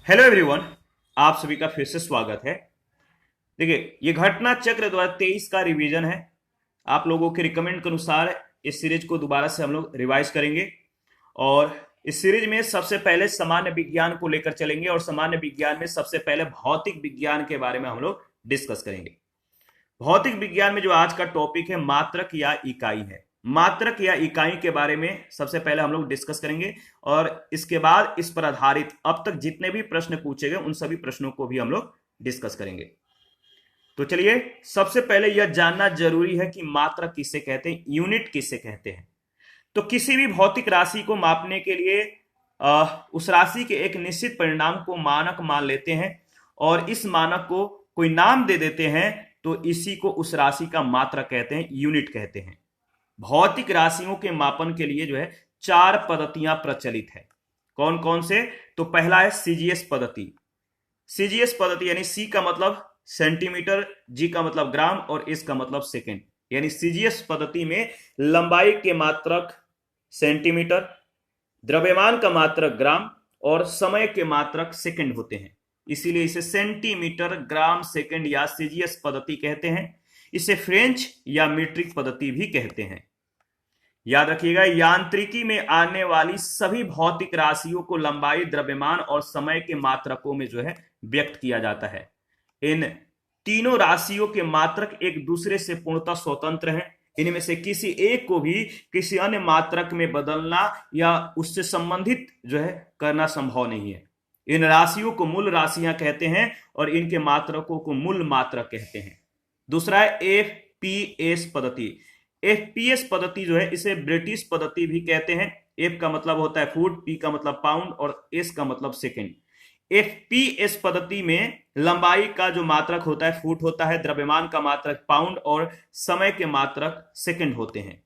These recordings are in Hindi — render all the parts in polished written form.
हेलो एवरीवन, आप सभी का फिर से स्वागत है। देखिए, ये घटना चक्र 2023 का रिवीजन है। आप लोगों के रिकमेंड के अनुसार इस सीरीज को दोबारा से हम लोग रिवाइज करेंगे और इस सीरीज में सबसे पहले सामान्य विज्ञान को लेकर चलेंगे और सामान्य विज्ञान में सबसे पहले भौतिक विज्ञान के बारे में हम लोग डिस्कस करेंगे। भौतिक विज्ञान में जो आज का टॉपिक है मात्रक या इकाई है। मात्रक या इकाई के बारे में सबसे पहले हम लोग डिस्कस करेंगे और इसके बाद इस पर आधारित अब तक जितने भी प्रश्न पूछे गए उन सभी प्रश्नों को भी हम लोग डिस्कस करेंगे। तो चलिए, सबसे पहले यह जानना जरूरी है कि मात्रक किसे कहते हैं, यूनिट किसे कहते हैं। तो किसी भी भौतिक राशि को मापने के लिए उस राशि के एक निश्चित परिणाम को मानक मान लेते हैं और इस मानक को कोई नाम दे देते हैं, तो इसी को उस राशि का मात्रक कहते हैं, यूनिट कहते हैं। भौतिक राशियों के मापन के लिए जो है 4 पद्धतियां प्रचलित है। कौन कौन से? तो पहला है सीजीएस पद्धति। सीजीएस पद्धति यानी सी का मतलब सेंटीमीटर, जी का मतलब ग्राम और एस का मतलब सेकंड। यानी सीजीएस पद्धति में लंबाई के मात्रक सेंटीमीटर, द्रव्यमान का मात्रक ग्राम और समय के मात्रक सेकंड होते हैं। इसीलिए इसे सेंटीमीटर, ग्राम, सेकंड या सीजीएस पद्धति कहते हैं। इसे फ्रेंच या मीट्रिक पद्धति भी कहते हैं। याद रखिएगा, यांत्रिकी में आने वाली सभी भौतिक राशियों को लंबाई, द्रव्यमान और समय के मात्रकों में जो है व्यक्त किया जाता है। इन तीनों राशियों के मात्रक एक दूसरे से पूर्णतः स्वतंत्र हैं। इनमें से किसी एक को भी किसी अन्य मात्रक में बदलना या उससे संबंधित जो है करना संभव नहीं है। इन राशियों को मूल राशियां कहते हैं और इनके मात्रकों को मूल मात्रक कहते हैं। दूसरा है एफपीएस पद्धति। एफपीएस पद्धति जो है इसे ब्रिटिश पद्धति भी कहते हैं। एफ का मतलब होता है फुट, पी का मतलब पाउंड और एस का मतलब सेकंड। एफपीएस पद्धति में लंबाई का जो मात्रक होता है फुट होता है, द्रव्यमान का मात्रक पाउंड और समय के मात्रक सेकंड होते हैं।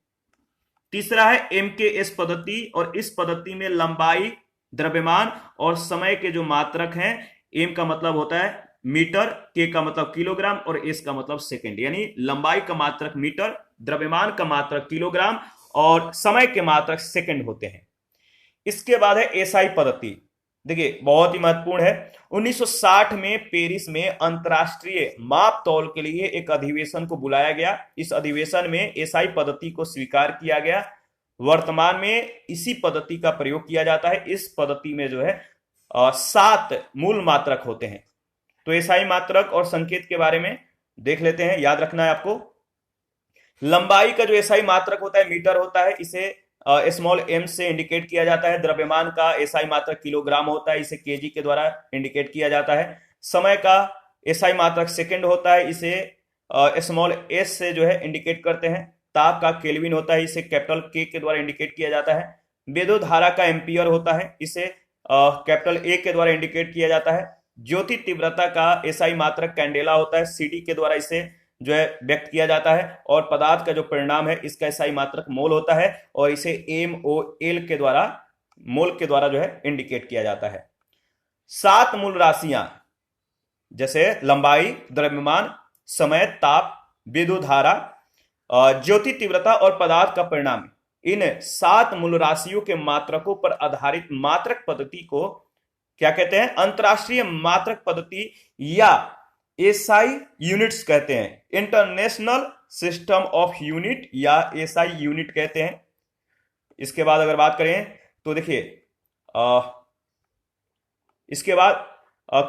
तीसरा है एमकेएस पद्धति और इस पद्धति में लंबाई, द्रव्यमान और समय के जो मात्रक हैं, एम का मतलब होता है मीटर, के का मतलब किलोग्राम और एस का मतलब सेकंड। यानी लंबाई का मात्रक मीटर, द्रव्यमान का मात्रक किलोग्राम और समय के मात्रक सेकंड होते हैं। इसके बाद है एसआई पद्धति। देखिए, बहुत ही महत्वपूर्ण है। 1960 में पेरिस में अंतरराष्ट्रीय माप तौल के लिए एक अधिवेशन को बुलाया गया। इस अधिवेशन में एसआई पद्धति को स्वीकार किया गया। वर्तमान में इसी पद्धति का प्रयोग किया जाता है। इस पद्धति में जो है 7 मूल मात्रक होते हैं। तो एसआई मात्रक और संकेत के बारे में देख लेते हैं। याद रखना है आपको, लंबाई का जो एसआई मात्रक होता है मीटर होता है, इसे स्मॉल एम से इंडिकेट किया जाता है। द्रव्यमान का एसआई मात्रक किलोग्राम होता है, इसे केजी के द्वारा इंडिकेट किया जाता है। समय का एसआई मात्रक सेकंड होता है, इसे स्मॉल एस से जो है इंडिकेट करते हैं। ताप का केल्विन होता है, इसे कैपिटल के द्वारा इंडिकेट किया जाता है। विद्युत धारा का एम्पियर होता है, इसे कैपिटल ए के द्वारा इंडिकेट किया जाता है। ज्योति तीव्रता का एसआई मात्रक कैंडेला होता है, सीडी के द्वारा इसे जो है व्यक्त किया जाता है। और पदार्थ का जो परिणाम है इसका एसआई मात्रक मोल होता है और इसे एमओएल के द्वारा, मोल के द्वारा जो है इंडिकेट किया जाता है। 7 मूल राशियां जैसे लंबाई, द्रव्यमान, समय, ताप, विद्युत धारा, ज्योति तीव्रता और पदार्थ का परिणाम, इन 7 मूल राशियों के मात्रकों पर आधारित मात्रक पद्धति को क्या कहते हैं? अंतरराष्ट्रीय मात्रक पद्धति या एसआई यूनिट्स कहते हैं। इंटरनेशनल सिस्टम ऑफ यूनिट या एसआई यूनिट कहते हैं। इसके बाद अगर बात करें तो देखिए, इसके बाद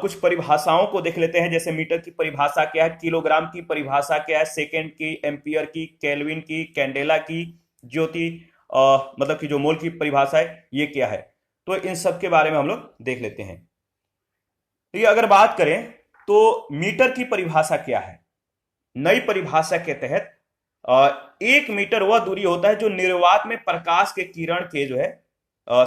कुछ परिभाषाओं को देख लेते हैं। जैसे मीटर की परिभाषा क्या है, किलोग्राम की परिभाषा क्या है, सेकेंड की, एम्पियर की, केल्विन की, कैंडेला की, ज्योति मतलब कि जो मोल की परिभाषा है ये क्या है। तो इन सब के बारे में हम लोग देख लेते हैं। तो ये अगर बात करें तो मीटर की परिभाषा क्या है। नई परिभाषा के तहत 1 मीटर वह दूरी होता है जो निर्वात में प्रकाश के किरण के जो है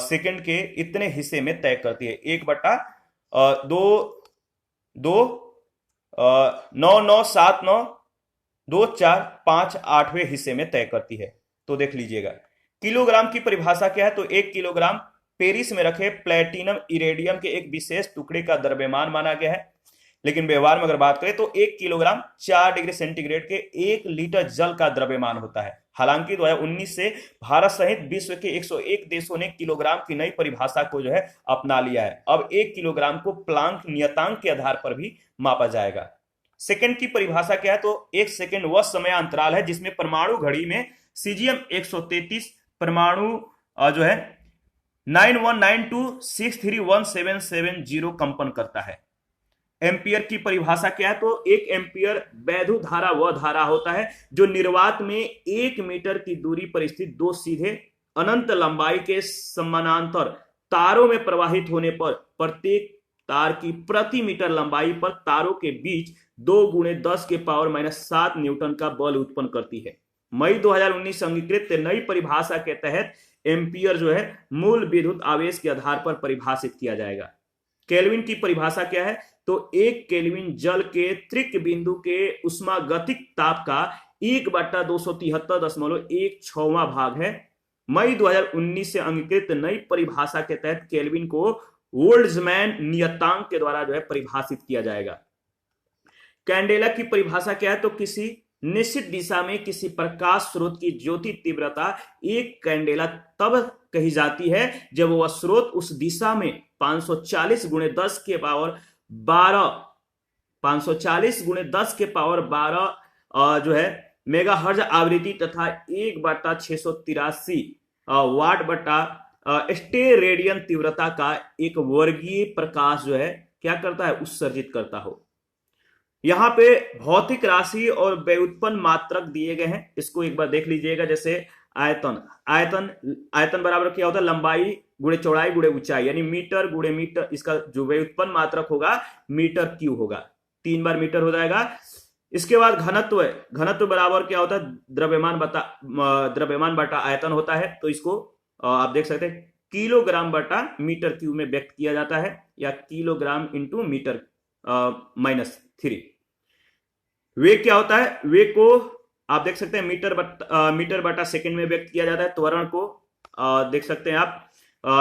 सेकंड के इतने हिस्से में तय करती है। 1/2/9979245 हिस्से में तय करती है। तो देख लीजिएगा, किलोग्राम की परिभाषा क्या है। तो 1 किलोग्राम पेरिस में रखे प्लेटिनम इरेडियम के एक विशेष टुकड़े का द्रव्यमान माना गया है। लेकिन व्यवहार में अगर बात करें तो 1 किलोग्राम 4 डिग्री सेंटीग्रेड के 1 लीटर जल का द्रव्यमान होता है। हालांकि 2019 से भारत सहित विश्व के 101 देशों ने किलोग्राम की नई परिभाषा को जो है अपना लिया है। अब 1 किलोग्राम को प्लांक नियतांक के आधार पर भी मापा जाएगा। सेकंड की परिभाषा क्या है? तो 1 सेकंड वह समय अंतराल है जिसमें परमाणु घड़ी में सीजियम 133 परमाणु जो है 9192631770 कंपन करता है। एम्पियर की परिभाषा क्या है? तो 1 एम्पियर वैद्युत धारा वह धारा होता है जो निर्वात में 1 मीटर की दूरी पर स्थित दो सीधे अनंत लंबाई के समानांतर तारों में प्रवाहित होने पर प्रत्येक तार की प्रति मीटर लंबाई पर तारों के बीच 2 × 10⁻⁷ न्यूटन का बल उत्पन्न करती है। मई 2019 अंगीकृत नई परिभाषा के तहत एम्पियर जो है मूल विद्युत आवेश के आधार पर परिभाषित किया जाएगा। केल्विन की परिभाषा क्या है? तो 1 केल्विन जल के त्रिक बिंदु के उष्मागतिक ताप का 1/273.16वां भाग है। मई 2019 से अंगीकृत नई परिभाषा के तहत केल्विन को बोल्ट्जमैन नियतांक के द्वारा जो है परिभाषित किया जाएगा। कैंडेला की परिभाषा क्या है? तो किसी निश्चित दिशा में किसी प्रकाश स्रोत की ज्योति तीव्रता 1 कैंडेला तब कही जाती है जब वह स्रोत उस दिशा में 540 × 10⁻12 जो है मेगाहर्ट्ज आवृत्ति तथा 1/683 वाट बटा स्टेरेडियन तीव्रता का एक वर्गीय प्रकाश जो है क्या करता है? उत्सर्जित करता हो। यहां पे भौतिक राशि और व्युत्पन्न मात्रक दिए गए हैं, इसको एक बार देख लीजिएगा। जैसे आयतन बराबर क्या होता है? लंबाई गुणे चौड़ाई गुणे ऊंचाई, यानी मीटर गुणे मीटर। इसका जो व्युत्पन्न मात्रक होगा मीटर क्यूब होगा, 3 बार मीटर हो जाएगा। इसके बाद घनत्व बराबर क्या होता है? द्रव्यमान बटा आयतन होता है। तो इसको आप देख सकते हैं किलोग्राम बटा मीटर क्यूब में व्यक्त किया जाता है, या किलोग्राम इंटू मीटर -3। वेग क्या होता है? वेग को आप देख सकते हैं मीटर बटा सेकंड में व्यक्त किया जाता है। त्वरण को देख सकते हैं आप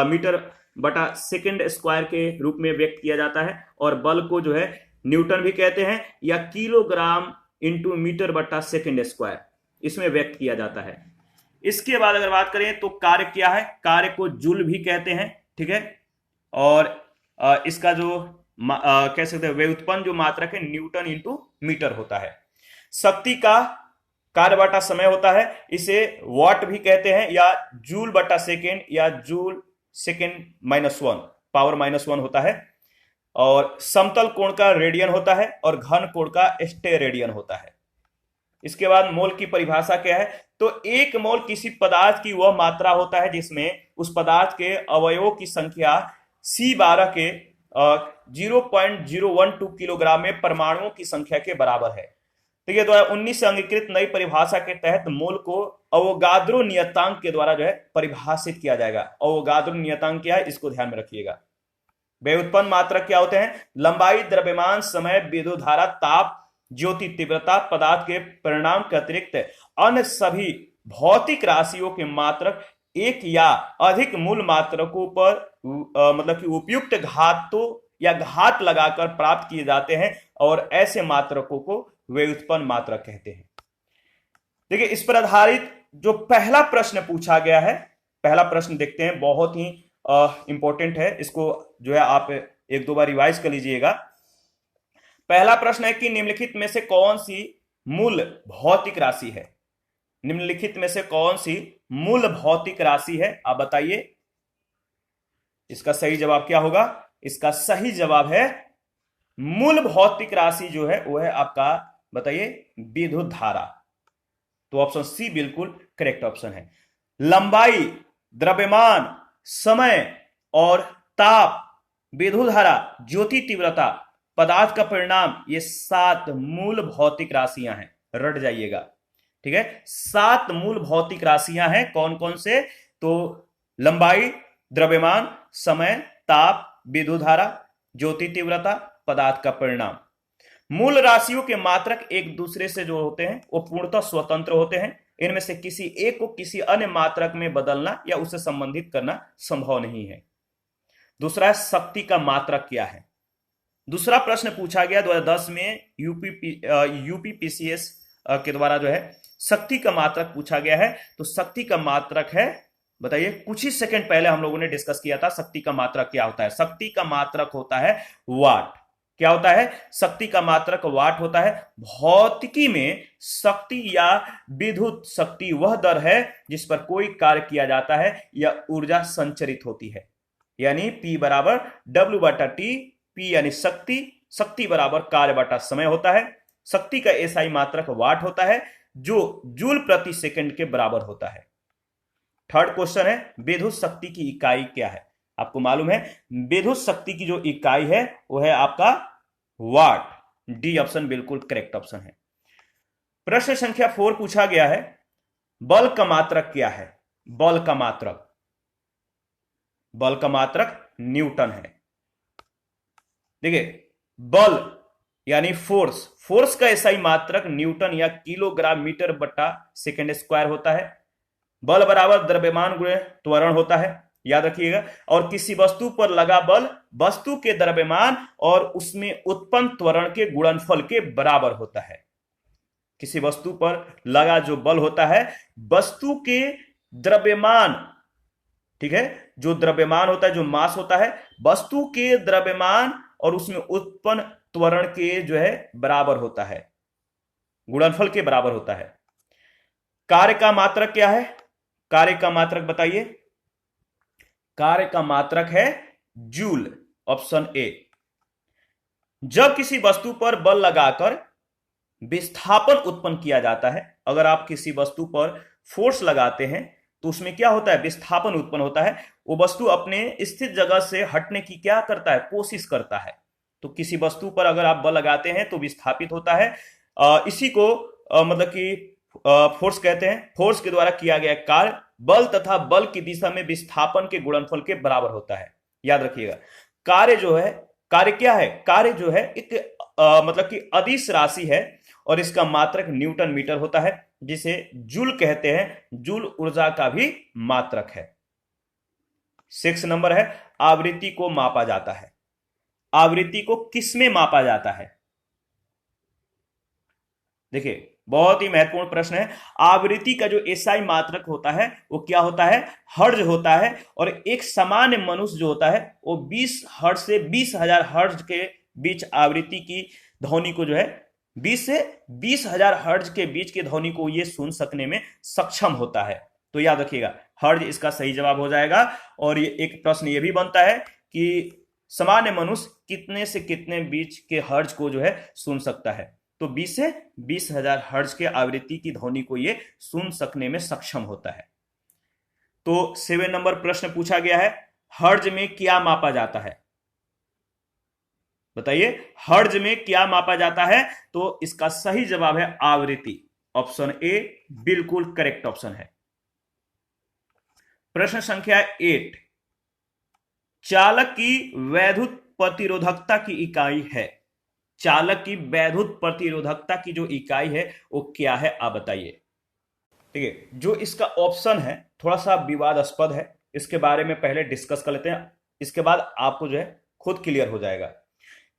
मीटर बटा सेकंड स्क्वायर के रूप में व्यक्त किया जाता है। और बल को जो है न्यूटन भी कहते हैं, या किलोग्राम इंटू मीटर बटा सेकंड स्क्वायर, इसमें व्यक्त किया जाता है। इसके बाद अगर बात करें तो कार्य क्या है? कार्य को जूल भी कहते हैं, ठीक है। और इसका जो कह सकते हैं व्युत्पन्न जो मात्रक है न्यूटन इंटू मीटर होता है। शक्ति का कार्य बटा समय होता है, इसे वॉट भी कहते हैं, या जूल बटा सेकेंड, या जूल सेकेंड -1 पावर -1 होता है। और समतल कोण का रेडियन होता है, और घन कोण का स्टेरेडियन होता है। इसके बाद मोल की परिभाषा क्या है? तो 1 मोल किसी पदार्थ की वह मात्रा होता है जिसमें उस पदार्थ के अवयवों की संख्या C12 के 0.012 किलोग्राम में परमाणुओं की संख्या के बराबर है। तो ये 2019 से अंगीकृत नई परिभाषा के तहत मोल को अवोगाद्रो नियतांक के द्वारा जो है परिभाषित किया जाएगा। अवोगाद्रो नियतांक क्या है? इसको ध्यान में रखिएगा। व्युत्पन्न मात्रक क्या होते हैं? लंबाई, द्रव्यमान, समय, विद्युत धारा, ताप, ज्योति तीव्रता, पदार्थ के परिणाम के अतिरिक्त अन्य सभी भौतिक राशियों के मात्रक एक या अधिक मूल मात्रकों पर मतलब कि उपयुक्त घातों या घात लगाकर प्राप्त किए जाते हैं, और ऐसे मात्रकों को व्युत्पन्न मात्रक कहते हैं। देखिए, इस पर आधारित जो पहला प्रश्न पूछा गया है, पहला प्रश्न देखते हैं, बहुत ही इंपॉर्टेंट है। इसको जो है आप 1-2 बार रिवाइज कर लीजिएगा। पहला प्रश्न है कि निम्नलिखित में से कौन सी मूल भौतिक राशि है? निम्नलिखित में से कौन सी मूल भौतिक राशि है? आप बताइए, इसका सही जवाब क्या होगा? इसका सही जवाब है मूल भौतिक राशि जो है वो है आपका, बताइए, विद्युत धारा। तो ऑप्शन सी बिल्कुल करेक्ट ऑप्शन है। लंबाई, द्रव्यमान, समय और ताप, विद्युत धारा, ज्योति तीव्रता, पदार्थ का परिणाम, ये 7 मूल भौतिक राशियां हैं। रट जाइएगा, ठीक है। 7 मूल भौतिक राशियां हैं। कौन कौन से? तो लंबाई, द्रव्यमान, समय, ताप, विद्युत धारा, ज्योति तीव्रता, पदार्थ का परिणाम। मूल राशियों के मात्रक एक दूसरे से जो होते हैं वो पूर्णतः स्वतंत्र होते हैं। इनमें से किसी एक को किसी अन्य मात्रक में बदलना या उसे संबंधित करना संभव नहीं है। दूसरा है शक्ति का मात्रक क्या है? दूसरा प्रश्न पूछा गया 2010 में यूपीपीसीएस के द्वारा जो है शक्ति का मात्रक पूछा गया है। तो शक्ति का मात्रक है, बताइए, कुछ ही सेकंड पहले हम लोगों ने डिस्कस किया था शक्ति का मात्रक क्या होता है। शक्ति का मात्रक होता है वाट। क्या होता है? शक्ति का मात्रक वाट होता है। भौतिकी में शक्ति या विद्युत शक्ति वह दर है जिस पर कोई कार्य किया जाता है या ऊर्जा संचरित होती है, यानी P बराबर W बटा T। P यानी शक्ति, शक्ति बराबर कार्य बटा समय होता है। शक्ति का एसआई मात्रक वाट होता है जो जूल प्रति सेकंड के बराबर होता है। थर्ड क्वेश्चन है विद्युत शक्ति की इकाई क्या है? आपको मालूम है विद्युत शक्ति की जो इकाई है वो है आपका वाट। डी ऑप्शन बिल्कुल करेक्ट ऑप्शन है। प्रश्न संख्या 4 पूछा गया है बल का मात्रक क्या है? बल का मात्रक, बल का मात्रक न्यूटन है। देखिए बल यानी फोर्स, फोर्स का एसआई मात्रक न्यूटन या किलोग्राम मीटर बटा सेकेंड स्क्वायर होता है। बल बराबर द्रव्यमान गुणे त्वरण होता है, याद रखिएगा। और किसी वस्तु पर लगा बल वस्तु के द्रव्यमान और उसमें उत्पन्न त्वरण के गुणनफल के बराबर होता है। किसी वस्तु पर लगा जो बल होता है वस्तु के द्रव्यमान, ठीक है, जो द्रव्यमान होता है, जो मास होता है, वस्तु के द्रव्यमान और उसमें उत्पन्न त्वरण के जो है बराबर होता है, गुणनफल के बराबर होता है। कार्य का मात्रक क्या है? कार्य का मात्रक बताइए। कार्य का मात्रक है जूल, ऑप्शन ए। जब किसी वस्तु पर बल लगाकर विस्थापन उत्पन्न किया जाता है, अगर आप किसी वस्तु पर फोर्स लगाते हैं तो उसमें क्या होता है? विस्थापन उत्पन्न होता है। वो वस्तु अपने स्थित जगह से हटने की क्या करता है? कोशिश करता है। तो किसी वस्तु पर अगर आप बल लगाते हैं तो विस्थापित होता है। इसी को मतलब कि फोर्स कहते हैं। फोर्स के द्वारा किया गया कार्य बल तथा बल की दिशा में विस्थापन के गुणनफल के बराबर होता है, याद रखिएगा। कार्य जो है, कार्य क्या है? कार्य जो है एक मतलब कि अदिश राशि है और इसका मात्रक न्यूटन मीटर होता है, जिसे जूल कहते हैं। जूल ऊर्जा का भी मात्रक है। 6 नंबर है आवृत्ति को मापा जाता है। आवृत्ति को किसमें मापा जाता है? देखिए बहुत ही महत्वपूर्ण प्रश्न है। आवृत्ति का जो एसआई मात्रक होता है वो क्या होता है? हर्ट्ज होता है। और एक सामान्य मनुष्य जो होता है वो 20 हर्ट्ज से 20,000 हर्ट्ज के बीच आवृत्ति की ध्वनि को जो है 20 से 20,000 हर्ट्ज के बीच की ध्वनि को ये सुन सकने में सक्षम होता है। तो याद रखिएगा हर्ट्ज इसका सही जवाब हो जाएगा। और ये एक प्रश्न ये भी बनता है कि सामान्य मनुष्य कितने से कितने बीच के हर्ट्ज को जो है सुन सकता है? तो 20 से 20,000 हर्ट्ज के आवृत्ति की ध्वनि को ये सुन सकने में सक्षम होता है। तो 7 नंबर प्रश्न पूछा गया है हर्ट्ज में क्या मापा जाता है? बताइए हर्ट्ज में क्या मापा जाता है? तो इसका सही जवाब है आवृत्ति, ऑप्शन ए बिल्कुल करेक्ट ऑप्शन है। प्रश्न संख्या 8 चालक की वैद्युत प्रतिरोधकता की इकाई है। चालक की वैद्युत प्रतिरोधकता की जो इकाई है वो क्या है आप बताइए। ठीक है, जो इसका ऑप्शन है थोड़ा सा विवादास्पद है, इसके बारे में पहले डिस्कस कर लेते हैं, इसके बाद आपको जो है खुद क्लियर हो जाएगा।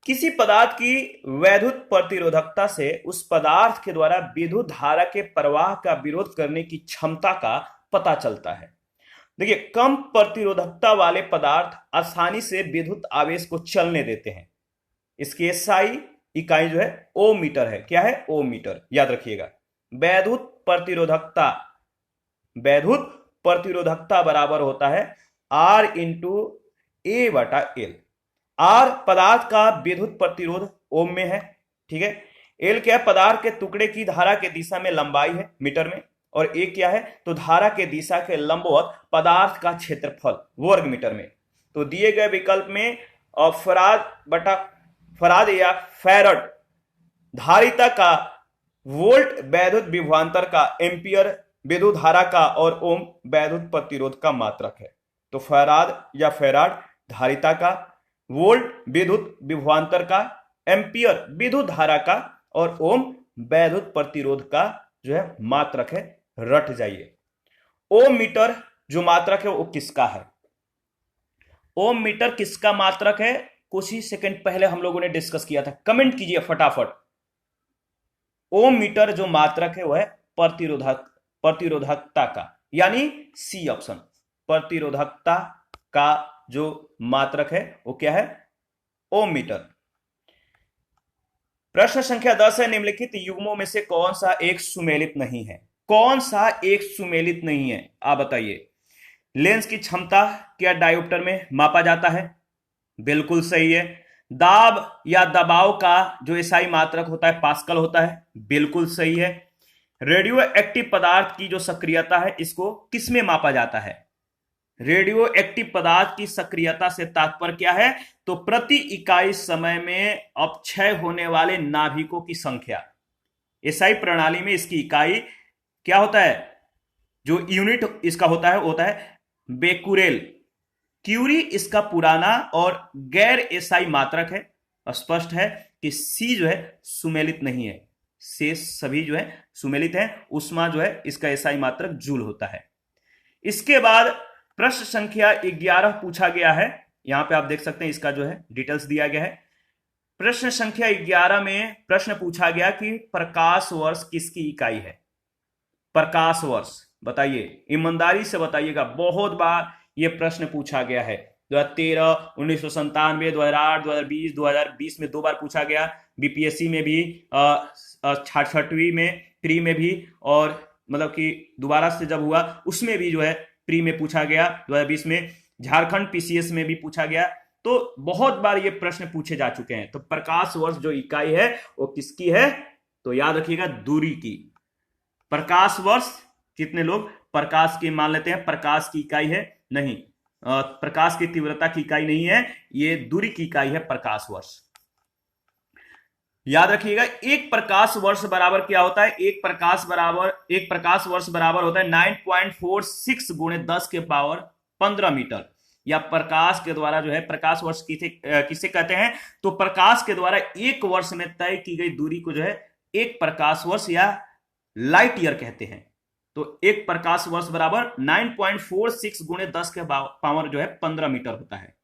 किसी पदार्थ की वैद्युत प्रतिरोधकता से उस पदार्थ के द्वारा विद्युत धारा के प्रवाह का विरोध करने की क्षमता का पता चलता है। देखिए कम प्रतिरोधकता वाले पदार्थ आसानी से विद्युत आवेश को चलने देते हैं। इसकी एसआई इकाई जो है ओ मीटर है। क्या है? ओ मीटर, याद रखिएगा। वैद्युत प्रतिरोधकता, वैद्युत प्रतिरोधकता बराबर होता है R इंटू ए बटा एल। आर पदार्थ का विद्युत प्रतिरोध ओम में है, ठीक है। एल क्या है? पदार्थ के टुकड़े की धारा के दिशा में लंबाई है मीटर में। और ए क्या है? तो धारा के दिशा के लंबवत पदार्थ का क्षेत्रफल वर्ग मीटर में। तो दिए गए विकल्प में फराद या फैरड धारिता का, वोल्ट वैद्युत विभवांतर का, एम्पियर विद्युत धारा का और ओम वैद्युत प्रतिरोध का मात्रक है। तो फराद या फैराड धारिता का, वोल्ट विद्युत विभवांतर का, एम्पियर विद्युत धारा का और ओम वैद्युत प्रतिरोध का जो है मात्रक है। रट जाइए। ओम मीटर जो मात्रक है वो किसका है? ओम मीटर किसका मात्रक है? कुछ ही सेकंड पहले हम लोगों ने डिस्कस किया था, कमेंट कीजिए फटाफट। ओम मीटर जो मात्रक है वह है प्रतिरोधकता का, यानी सी ऑप्शन, प्रतिरोधकता का जो मात्रक है वो क्या है, ओम मीटर। प्रश्न संख्या 10 है, निम्नलिखित युग्मों में से कौन सा एक सुमेलित नहीं है? कौन सा एक सुमेलित नहीं है, आप बताइए। लेंस की क्षमता क्या डायोप्टर में मापा जाता है? बिल्कुल सही है। दाब या दबाव का जो एसआई मात्रक होता है पास्कल होता है, बिल्कुल सही है। रेडियो एक्टिव पदार्थ की जो सक्रियता है इसको किसमें मापा जाता है? रेडियो एक्टिव पदार्थ की सक्रियता से तात्पर्य क्या है? तो प्रति इकाई समय में अपक्षय होने वाले नाभिकों की संख्या। एसआई प्रणाली में इसकी इकाई क्या होता है, जो यूनिट इसका होता है बेकुरेल। क्यूरी इसका पुराना और गैर एसआई मात्रक है। स्पष्ट है कि सी जो है सुमेलित नहीं है, शेष सभी जो है सुमेलित है। उष्मा जो है इसका एसआई मात्रक जूल होता है। इसके बाद प्रश्न संख्या 11 पूछा गया है, यहां पे आप देख सकते हैं इसका जो है डिटेल्स दिया गया है। प्रश्न संख्या 11 में प्रश्न पूछा गया कि प्रकाश वर्ष किसकी इकाई है? प्रकाश वर्ष बताइए, ईमानदारी से बताइएगा, बहुत बार यह प्रश्न पूछा गया है। 2013, 1997, 2008, 2020, 2020 में 2 बार पूछा गया। बीपीएससी में भी 6वीं में प्री में भी, और मतलब कि दोबारा से जब हुआ उसमें भी जो है प्री में पूछा गया 2020 में, झारखंड पीसीएस में भी पूछा गया। तो बहुत बार ये प्रश्न पूछे जा चुके हैं। तो प्रकाश वर्ष जो इकाई है वो किसकी है? तो याद रखिएगा, दूरी की। प्रकाश वर्ष कितने लोग प्रकाश की मान लेते हैं, प्रकाश की इकाई है? नहीं, प्रकाश की तीव्रता की इकाई नहीं है, ये दूरी की इकाई है प्रकाश वर्ष। याद रखिएगा, एक प्रकाश वर्ष बराबर क्या होता है? एक प्रकाश वर्ष बराबर होता है 9.46 गुणे 10 के पावर 15 मीटर। या प्रकाश के द्वारा जो है, प्रकाश वर्ष किसे कहते हैं? तो प्रकाश के द्वारा एक वर्ष में तय की गई दूरी को जो है एक प्रकाश वर्ष या लाइट ईयर कहते हैं। तो एक प्रकाश वर्ष बराबर 9.46 गुणे 10 के पावर जो है 15 मीटर होता है।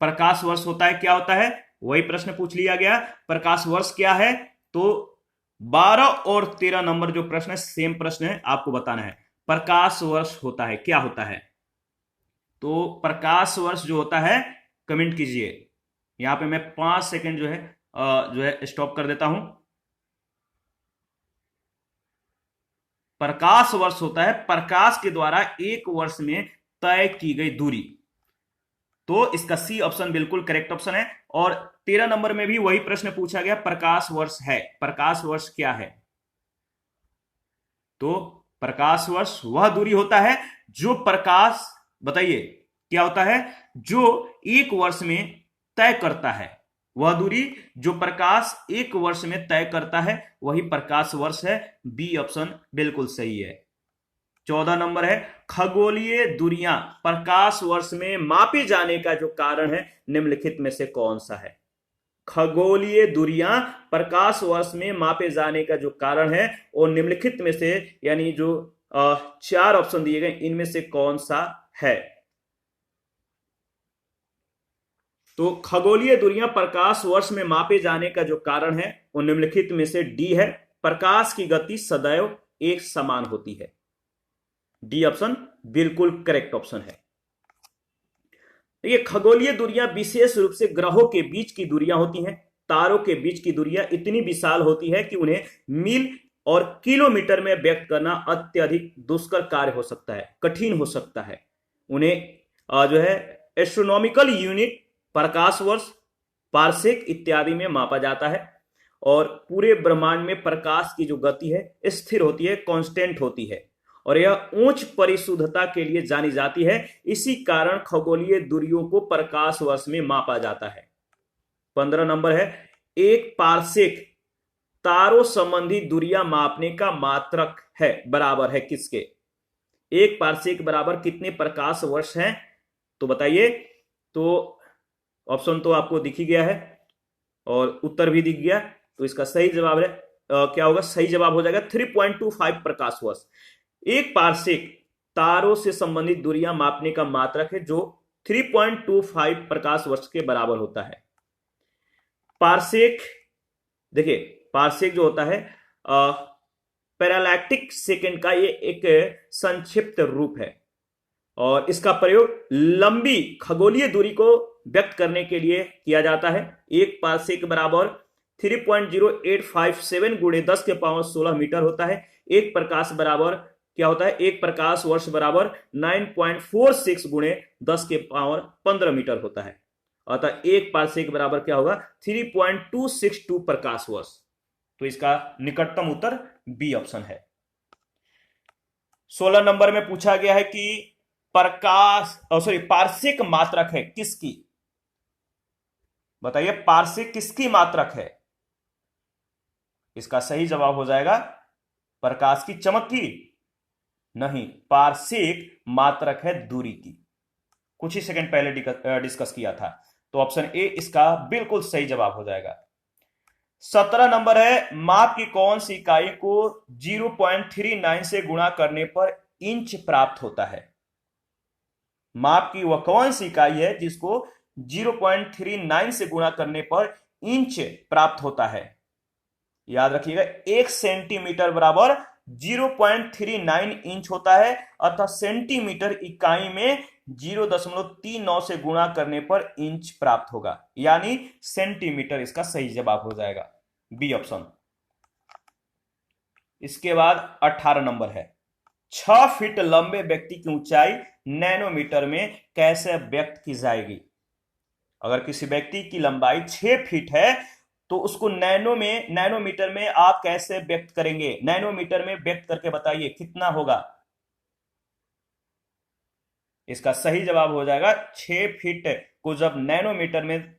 प्रकाश वर्ष होता है, क्या होता है? वही प्रश्न पूछ लिया गया, प्रकाश वर्ष क्या है? तो 12 और 13 नंबर जो प्रश्न है सेम प्रश्न है, आपको बताना है प्रकाश वर्ष होता है, क्या होता है? तो प्रकाश वर्ष जो होता है, कमेंट कीजिए। यहां पे मैं 5 सेकंड जो है स्टॉप कर देता हूं। प्रकाश वर्ष होता है प्रकाश के द्वारा एक वर्ष में तय की गई दूरी। तो इसका सी ऑप्शन बिल्कुल करेक्ट ऑप्शन है। और 13 नंबर में भी वही प्रश्न पूछा गया, प्रकाश वर्ष है, प्रकाश वर्ष क्या है? तो प्रकाश वर्ष वह दूरी होता है जो प्रकाश, बताइए क्या होता है, जो एक वर्ष में तय करता है। वह दूरी जो प्रकाश एक वर्ष में तय करता है वही प्रकाश वर्ष है। बी ऑप्शन बिल्कुल सही है। 14 नंबर है, खगोलीय दूरियां प्रकाश वर्ष में मापे जाने का जो कारण है निम्नलिखित में से कौन सा है? खगोलीय दूरियां प्रकाश वर्ष में मापे जाने का जो कारण है वो निम्नलिखित में से, यानी जो 4 ऑप्शन दिए गए इनमें से कौन सा है? तो खगोलीय दूरियां प्रकाश वर्ष में मापे जाने का जो कारण है वो निम्नलिखित में से डी है, प्रकाश की गति सदैव एक समान होती है। डी ऑप्शन बिल्कुल करेक्ट ऑप्शन है। ये खगोलीय दूरियां विशेष रूप से ग्रहों के बीच की दूरियां होती हैं। तारों के बीच की दूरियां इतनी विशाल होती है कि उन्हें मील और किलोमीटर में व्यक्त करना अत्यधिक दुष्कर कार्य हो सकता है, कठिन हो सकता है। उन्हें जो है एस्ट्रोनॉमिकल यूनिट, प्रकाश वर्ष, पार्सेक इत्यादि में मापा जाता है। और पूरे ब्रह्मांड में प्रकाश की जो गति है स्थिर होती है, कांस्टेंट होती है, और यह उच्च परिशुद्धता के लिए जानी जाती है। इसी कारण खगोलीय दूरियों को प्रकाश वर्ष में मापा जाता है। 15 नंबर है, एक पार्सेक तारों संबंधी दूरियां मापने का मात्रक है, बराबर है किसके? एक पार्सेक बराबर कितने प्रकाश वर्ष हैं? तो बताइए। तो ऑप्शन तो आपको दिख ही गया है और उत्तर भी दिख गया। तो इसका सही जवाब है क्या होगा? सही जवाब हो जाएगा 3.25 प्रकाश वर्ष। एक पार्सेक तारों से संबंधित दूरियां मापने का मात्रक है जो 3.25 प्रकाश वर्ष के बराबर होता है। पार्सेक, देखिए पार्सेक जो होता है पैरालैक्टिक सेकेंड का ये एक संक्षिप्त रूप है और इसका प्रयोग लंबी खगोलीय दूरी को व्यक्त करने के लिए किया जाता है। एक पारसेक बराबर 3.0857 गुणे 10 के पावर 16 मीटर होता है। एक प्रकाश बराबर क्या होता है, एक प्रकाश वर्ष बराबर 9.46 गुणे 10 के पावर 15 मीटर होता है। अतः एक पारसेक बराबर क्या होगा, 3.262 प्रकाश वर्ष। तो इसका निकटतम उत्तर बी ऑप्शन है। 16 नंबर में पूछा गया है कि पारसेक मात्रक है किसकी, बताइए पारसेक किसकी मात्रक है। इसका सही जवाब हो जाएगा प्रकाश की चमक की, नहीं, पारसेक मात्रक है दूरी की। कुछ ही सेकंड पहले डिस्कस किया था, तो ऑप्शन ए इसका बिल्कुल सही जवाब हो जाएगा। 17 नंबर है, माप की कौन सी इकाई को 0.39 से गुणा करने पर इंच प्राप्त होता है। माप की वह कौन सी इकाई है जिसको 0.39 से गुणा करने पर इंच प्राप्त होता है। याद रखिएगा, 1 सेंटीमीटर बराबर 0.39 इंच होता है, अतः सेंटीमीटर इकाई में 0.39 से गुणा करने पर इंच प्राप्त होगा, यानी सेंटीमीटर इसका सही जवाब हो जाएगा, बी ऑप्शन। इसके बाद 18 नंबर है, 6 फीट लंबे व्यक्ति की ऊंचाई नैनोमीटर में कैसे व्यक्त की जाएगी। अगर किसी व्यक्ति की लंबाई 6 फीट है तो उसको नैनोमीटर में आप कैसे व्यक्त करेंगे, नैनोमीटर में व्यक्त करके बताइए कितना होगा। इसका सही जवाब हो जाएगा 6 फीट को जब नैनोमीटर में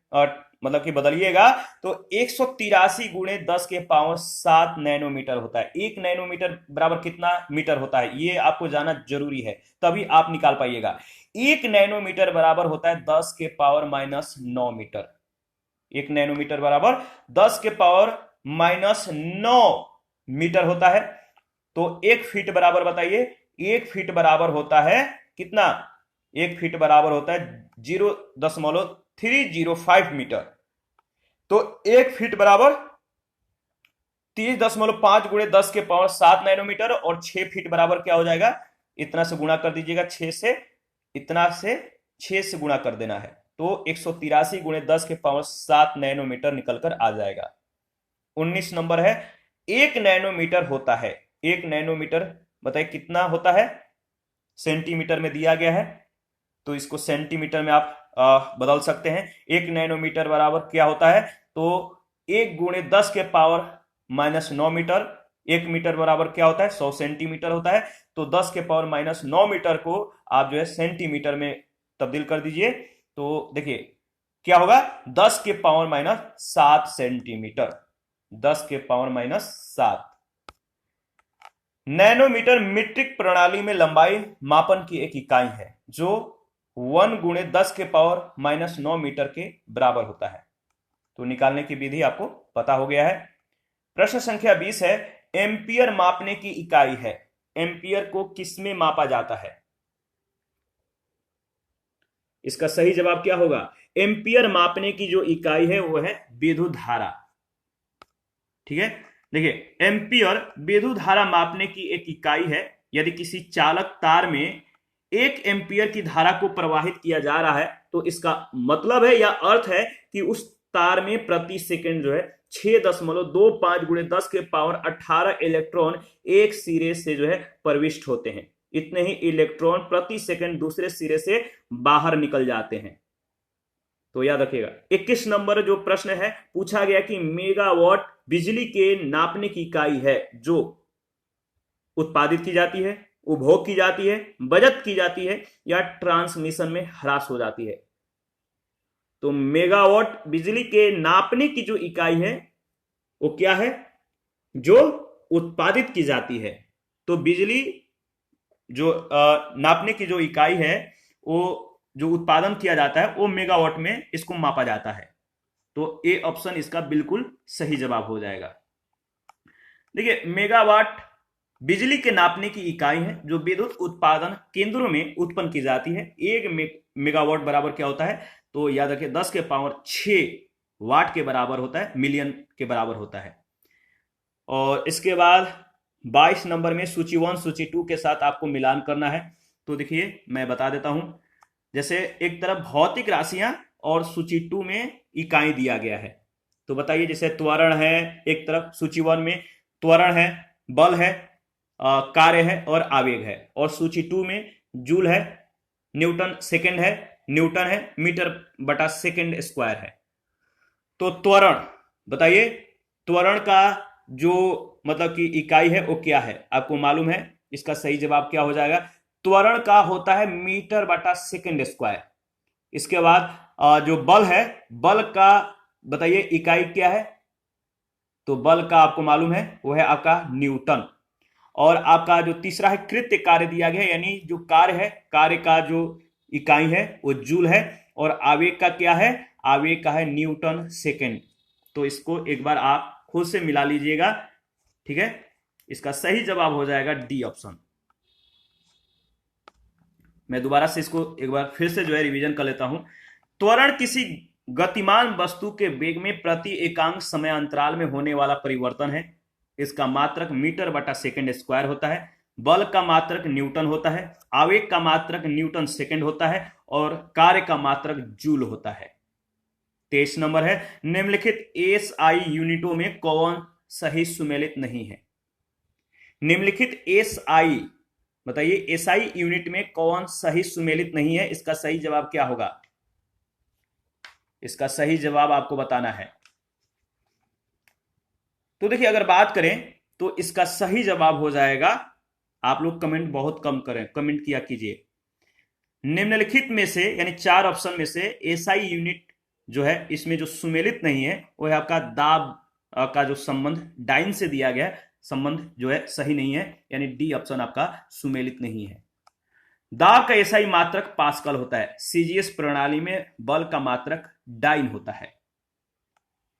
मतलब कि बदलिएगा तो 183 गुणे 10 के पावर 7 नैनोमीटर होता है। 1 नैनोमीटर बराबर कितना मीटर होता है, ये आपको जानना जरूरी है, तभी आप निकाल पाइएगा। 1 नैनोमीटर बराबर होता है 10 के पावर -9 मीटर। 1 नैनोमीटर बराबर 10 के पावर -9 मीटर होता है। तो 1 फीट बराबर बताइए, 1 फीट बराबर होता है कितना, 1 फीट बराबर होता है 0.305 मीटर। तो 1 फीट बराबर 30.5 गुणे 10 के पावर 7 नैनोमीटर, और 6 फीट बराबर क्या हो जाएगा, इतना से गुणा कर दीजिएगा, 6 से, इतना से 6 से गुणा कर देना है, तो 183 गुणे 10 के पावर 7 नैनोमीटर निकलकर आ जाएगा। 19 नंबर है, 1 नैनोमीटर होता है, 1 नैनोमीटर बताइए कितना होता है, सेंटीमीटर में दिया गया है, तो इसको सेंटीमीटर में आप बदल सकते हैं। 1 नैनोमीटर बराबर क्या होता है, तो 1 गुणे 10 के पावर -9 मीटर। 1 मीटर बराबर क्या होता है, 100 सेंटीमीटर होता है। तो 10 के पावर -9 मीटर को आप जो है सेंटीमीटर में तब्दील कर दीजिए, तो देखिए क्या होगा, 10 के पावर -7 सेंटीमीटर, 10 के पावर -7। नैनोमीटर मीट्रिक प्रणाली में लंबाई मापन की एक इकाई है जो 1 गुणे 10 के पावर -9 मीटर के बराबर होता है। तो निकालने की विधि आपको पता हो गया है। प्रश्न संख्या 20 है, एम्पियर मापने की इकाई है, एम्पियर को किसमें मापा जाता है। इसका सही जवाब क्या होगा, एम्पियर मापने की जो इकाई है वो है विद्युत धारा। ठीक है, देखिए एम्पियर विद्युत धारा मापने की एक इकाई है। यदि किसी चालक तार में 1 एम्पियर की धारा को प्रवाहित किया जा रहा है तो इसका मतलब है या अर्थ है कि उस तार में प्रति सेकंड जो है 6.25 गुणे 10 के पावर 18 इलेक्ट्रॉन एक सिरे से जो है प्रविष्ट होते हैं। इतने ही इलेक्ट्रॉन प्रति सेकंड दूसरे सिरे से बाहर निकल जाते हैं। तो याद रखिएगा। 21 नंबर जो प्रश्न है, पूछा गया कि मेगावाट बिजली के नापने की इकाई है जो उत्पादित की जाती है, उपभोग की जाती है, बचत की जाती है या ट्रांसमिशन में ह्रास हो जाती है। तो मेगावाट बिजली के नापने की जो इकाई है वो क्या है, जो उत्पादित की जाती है। तो बिजली जो नापने की जो इकाई है वो जो उत्पादन किया जाता है वो मेगावाट में इसको मापा जाता है। तो ए ऑप्शन इसका बिल्कुल सही जवाब हो जाएगा। देखिए मेगावाट बिजली के नापने की इकाई है जो विद्युत उत्पादन केंद्रों में उत्पन्न की जाती है। 1 मेगावाट बराबर क्या होता है, तो याद रखिए 10 के पावर 6 वाट के बराबर होता है, मिलियन के बराबर होता है। और इसके बाद 22 नंबर में सूची 1 सूची 2 के साथ आपको मिलान करना है। तो देखिए मैं बता देता हूं, जैसे एक तरफ भौतिक राशियां और सूची 2 में इकाई दिया गया है। तो बताइए, जैसे त्वरण है एक तरफ सूची 1 में, त्वरण है, बल है, कार्य है और आवेग है, और सूची 2 में जूल है, न्यूटन सेकंड है, न्यूटन है, मीटर बटा सेकंड स्क्वायर है। तो त्वरण बताइए, त्वरण का जो मतलब कि इकाई है वो क्या है, आपको मालूम है? इसका सही जवाब क्या हो जाएगा? त्वरण का होता है मीटर बटा सेकंड स्क्वायर। इसके बाद जो बल है, बल का बताइए इकाई क्या है? तो बल का आपको मालूम है वो है आपका न्यूटन। और आपका जो तीसरा है कृत्य कार्य दिया गया है, यानी जो कार्य है, कार्य का जो इकाई है वो जूल है, और आवेग का क्या है? आवेग का है न्यूटन सेकंड। तो इसको एक बार आप खुद से मिला लीजिएगा, ठीक है? इसका सही जवाब हो जाएगा डी ऑप्शन। मैं दोबारा से इसको एक बार फिर से जो है रिवीजन कर लेता हूं। त्वरण किसी गतिमान वस्तु के वेग में प्रति एकांक समय अंतराल में होने वाला परिवर्तन है। इसका मात्रक मीटर बटा सेकंड स्क्वायर होता है। बल का मात्रक न्यूटन होता है, आवेग का मात्रक न्यूटन सेकंड होता है, और कार्य का मात्रक जूल होता है। 23 नंबर है, निम्नलिखित एसआई यूनिटों में कौन सही सुमेलित नहीं है? निम्नलिखित एसआई बताइए, एसआई यूनिट में कौन सही सुमेलित नहीं है? इसका सही जवाब क्या होगा? इसका सही जवाब आपको बताना है। तो देखिए, अगर बात करें तो इसका सही जवाब हो जाएगा, आप लोग कमेंट बहुत कम करें, कमेंट किया कीजिए। निम्नलिखित में से यानी 4 ऑप्शन में से एसआई यूनिट जो है इसमें जो सुमेलित नहीं है वो है आपका दाब का जो संबंध डाइन से दिया गया है, संबंध जो है सही नहीं है, यानी डी ऑप्शन आपका सुमेलित नहीं है। दाब का एसआई मात्रक पास्कल होता है। सीजीएस प्रणाली में बल का मात्रक डाइन होता है।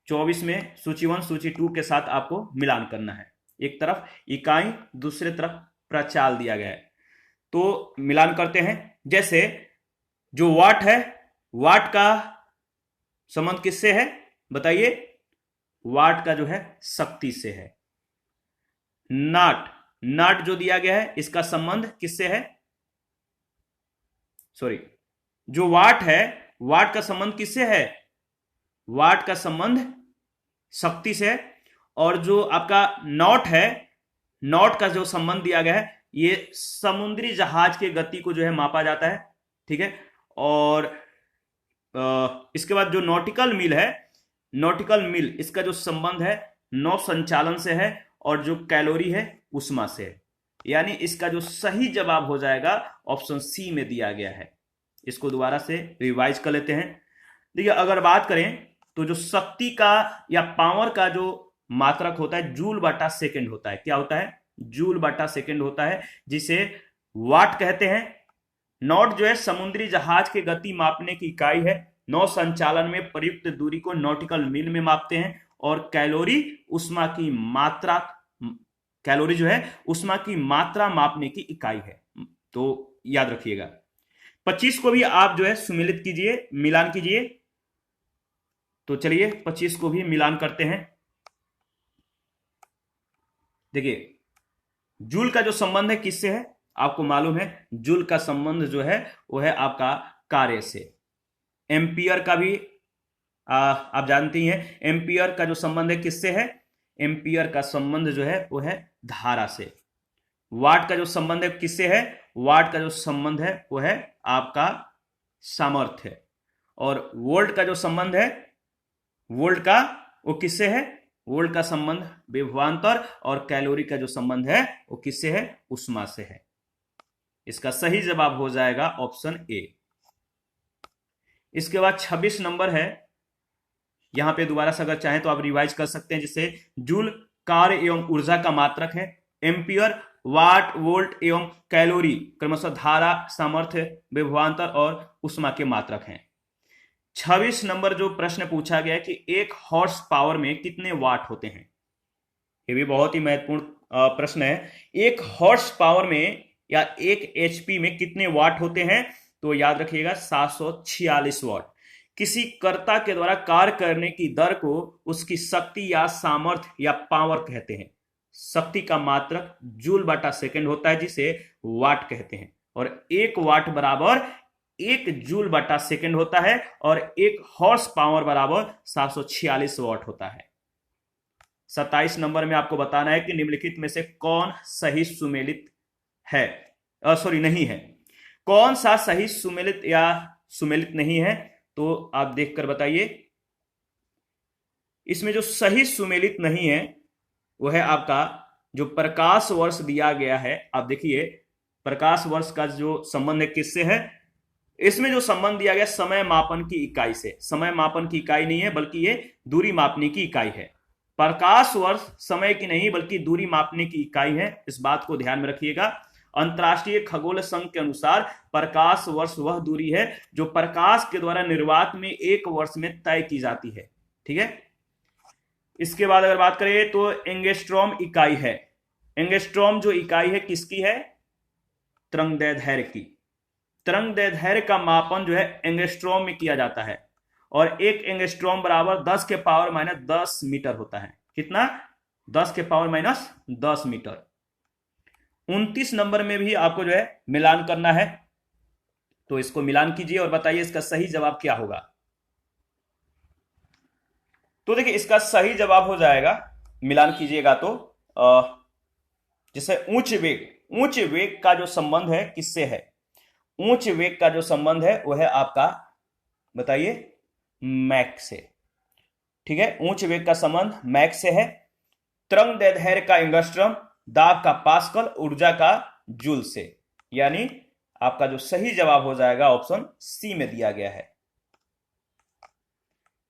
24 में सूची 1 सूची 2 के साथ आपको मिलान करना है। एक तरफ इकाई, दूसरे तरफ प्रचाल दिया गया है। तो मिलान करते हैं। जैसे जो वाट है, वाट का संबंध किससे है बताइए? वाट का जो है शक्ति से है। नाट, नाट जो दिया गया है इसका संबंध किससे है? सॉरी, जो वाट है, वाट का संबंध किससे है? वाट का संबंध शक्ति से है। और जो आपका नॉट है, नॉट का जो संबंध दिया गया है ये समुद्री जहाज के गति को जो है मापा जाता है, ठीक है? और इसके बाद जो नॉटिकल मील है, नॉटिकल मील इसका जो संबंध है नौ संचालन से है, और जो कैलोरी है उष्मा से है। यानी इसका जो सही जवाब हो जाएगा ऑप्शन सी में दिया गया है। इसको दोबारा से रिवाइज कर लेते हैं। देखिए, अगर बात करें तो जो शक्ति का या पावर का जो मात्रक होता है जूल बटा सेकंड होता है। क्या होता है? जूल बटा सेकंड होता है, जिसे वाट कहते हैं। नॉट जो है समुद्री जहाज के गति मापने की इकाई है। नौ संचालन में प्रयुक्त दूरी को नॉटिकल मील में मापते हैं। और कैलोरी उष्मा की मात्रा, कैलोरी जो है उष्मा की मात्रा मापने की इकाई है। तो याद रखिएगा। 25 को भी आप जो है सुमेलित कीजिए, मिलान कीजिए। तो चलिए 25 को भी मिलान करते हैं। देखिए, जूल का जो संबंध है किससे है? आपको मालूम है जूल का संबंध जो है वो है आपका कार्य से। एम्पियर का भी आप जानते ही हैं, एम्पियर का जो संबंध है किससे है? एम्पियर का संबंध जो है वो है धारा से। वाट का जो संबंध है किससे है? वाट का जो संबंध है वो है आपका सामर्थ्य। और वोल्ट का जो संबंध है, वोल्ट का वो किससे है? वोल्ट का संबंध विभवांतर। और कैलोरी का जो संबंध है वो किससे है? उष्मा से है। इसका सही जवाब हो जाएगा ऑप्शन ए। इसके बाद 26 नंबर है। यहां पे दोबारा से अगर चाहें तो आप रिवाइज कर सकते हैं। जिससे जूल कार्य एवं ऊर्जा का मात्रक है। एम्पियर वाट, वोल्ट एवं कैलोरी क्रमशः धारा, सामर्थ्य, विभवांतर और उष्मा के मात्रक हैं। 26 नंबर जो प्रश्न पूछा गया है कि 1 हॉर्स पावर में कितने वाट होते हैं? ये भी बहुत ही महत्वपूर्ण प्रश्न है। 1 हॉर्स पावर में या 1 एचपी में कितने वाट होते हैं? तो याद रखिएगा 746 वाट। किसी कर्ता के द्वारा कार्य करने की दर को उसकी शक्ति या सामर्थ्य या पावर कहते हैं। शक्ति का मात्रक जूल बटा सेकंड होता है, जिसे वाट कहते हैं। और 1 वाट बराबर 1 जूल बटा सेकंड होता है, और 1 हॉर्स पावर बराबर 746 वाट होता है। 27 नंबर में आपको बताना है कि निम्नलिखित में से कौन सही सुमेलित है, नहीं है। कौन सा सही सुमेलित या सुमेलित नहीं है, तो आप देखकर बताइए। इसमें जो सही सुमेलित नहीं है वो है आपका जो प्रकाश वर्ष दिया गया है। आप देखिए प्रकाश वर्ष का जो संबंध है किससे है। इसमें जो संबंध दिया गया समय मापन की इकाई से, समय मापन की इकाई नहीं है बल्कि ये दूरी मापने की इकाई है। प्रकाश वर्ष समय की नहीं बल्कि दूरी मापने की इकाई है, इस बात को ध्यान में रखिएगा। अंतरराष्ट्रीय खगोल संघ के अनुसार प्रकाश वर्ष वह दूरी है जो प्रकाश के द्वारा निर्वात में 1 वर्ष में तय की जाती है। ठीक है, इसके बाद अगर बात करें तो एंगस्ट्रॉम इकाई है। एंगस्ट्रॉम जो इकाई है किसकी है, तरंगदैर्ध्य की। तरंगदैर्ध्य का मापन जो है एंगस्ट्रॉम में किया जाता है, और 1 एंगस्ट्रॉम बराबर 10 के पावर माइनस 10 मीटर होता है। कितना, 10 के पावर माइनस 10 मीटर। 29 नंबर में भी आपको जो है मिलान करना है, तो इसको मिलान कीजिए और बताइए इसका सही जवाब क्या होगा। तो देखिए इसका सही जवाब हो जाएगा, मिलान कीजिएगा तो जैसे उच्च वेग का जो संबंध है किससे है, उच्च वेग का जो संबंध है वो है आपका, बताइए, मैक से। ठीक है, उच्च वेग का संबंध मैक से है। तरंगदैर्ध्य का एंगस्ट्रॉम, दाब का पास्कल, ऊर्जा का जूल से। यानी आपका जो सही जवाब हो जाएगा ऑप्शन सी में दिया गया है।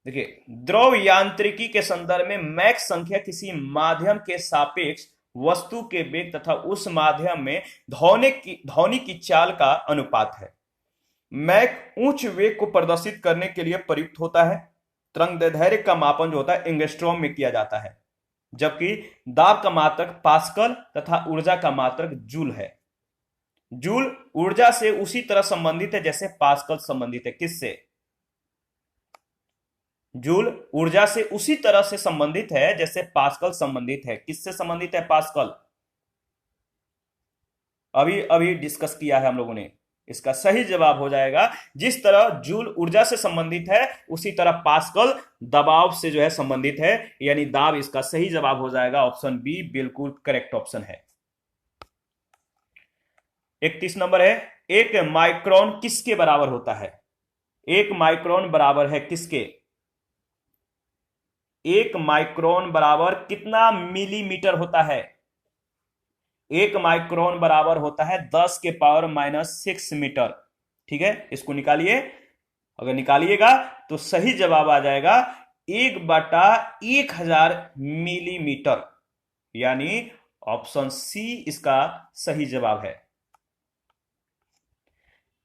देखिए द्रव यांत्रिकी के संदर्भ में मैक संख्या किसी माध्यम के सापेक्ष वस्तु के वेग तथा उस माध्यम में ध्वनि की चाल का अनुपात है। मैक उच्च वेग को प्रदर्शित करने के लिए प्रयुक्त होता है। तरंगदैर्ध्य का मापन जो होता है एंगस्ट्रॉम में किया जाता है, जबकि दाब का मात्रक पास्कल तथा ऊर्जा का मात्रक जूल है। जूल ऊर्जा से उसी तरह संबंधित है जैसे पास्कल संबंधित है। किससे, जूल ऊर्जा से उसी तरह से संबंधित है जैसे पास्कल संबंधित है। किससे संबंधित है, पास्कल, अभी डिस्कस किया है हम लोगों ने। इसका सही जवाब हो जाएगा, जिस तरह जूल ऊर्जा से संबंधित है उसी तरह पास्कल दबाव से जो है संबंधित है, यानी दाब। इसका सही जवाब हो जाएगा ऑप्शन बी, बिल्कुल करेक्ट ऑप्शन है। 31 नंबर है, 1 माइक्रोन किसके बराबर होता है। 1 माइक्रोन बराबर है किसके, 1 माइक्रोन बराबर कितना मिलीमीटर होता है। 1 माइक्रोन बराबर होता है 10 के पावर माइनस 6 मीटर। ठीक है, इसको निकालिए। अगर निकालिएगा तो सही जवाब आ जाएगा 1/1000 मिलीमीटर, यानी ऑप्शन सी इसका सही जवाब है।